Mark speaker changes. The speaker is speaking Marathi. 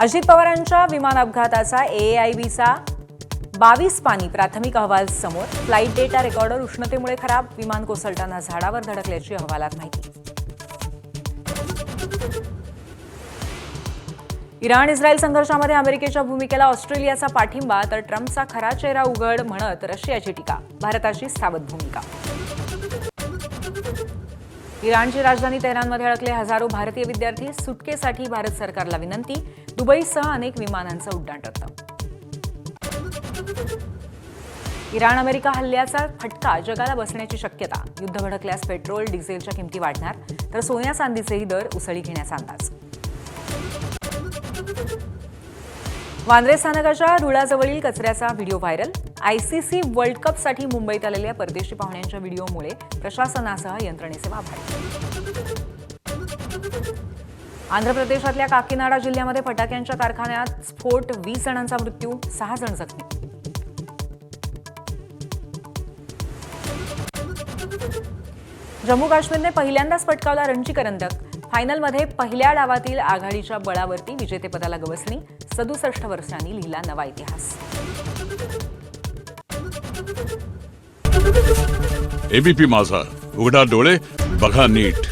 Speaker 1: अजित पवारांच्या विमान अपघाताचा AAIBचा 22 पानी प्राथमिक अहवाल समोर. फ्लाइट डेटा रेकॉर्डर उष्णतेमुळे खराब. विमान कोसळताना झाडावर धडकल्याची अहवालात माहिती. इराण इस्रायल संघर्षामध्ये अमेरिकेच्या भूमिकेला ऑस्ट्रेलियाचा पाठिंबा तर ट्रम्पचा खरा चेहरा उघड म्हणत रशियाची टीका. भारताची सावध भूमिका. इराणची राजधानी तेहरानमध्ये अडकले हजारो भारतीय विद्यार्थी. सुटकेसाठी भारत सरकारला विनंती. दुबईसह अनेक विमानांचं उड्डाण रद्द. इराण अमेरिका हल्ल्याचा फटका जगाला बसण्याची शक्यता. युद्ध भडकल्यास पेट्रोल डिझेलच्या किमती वाढणार तर सोन्या चांदीचेही दर उसळी घेण्याचा अंदाज. वांद्रे स्थानकाच्या रुळाजवळील कचऱ्याचा व्हिडिओ व्हायरल. ICC वर्ल्ड कपसाठी मुंबईत आलेल्या परदेशी पाहुण्यांच्या व्हिडिओमुळे प्रशासनासह यंत्रणेचे वाभाडे. आंध्र प्रदेशातल्या काकीनाडा जिल्ह्यामध्ये फटाक्यांच्या कारखान्यात स्फोट. 20 जणांचा मृत्यू, 6 जण जखमी. जम्मू काश्मीरने पहिल्यांदाच पटकावला रणजी करंडक. फायनलमध्ये पहिल्या डावातील आघाडीच्या बळावरती विजेतेपदाला गवसणी. 67 वर्षांनी लिहिला नवा इतिहास.
Speaker 2: ABP माझा, उघडा डोळे बघा नीट.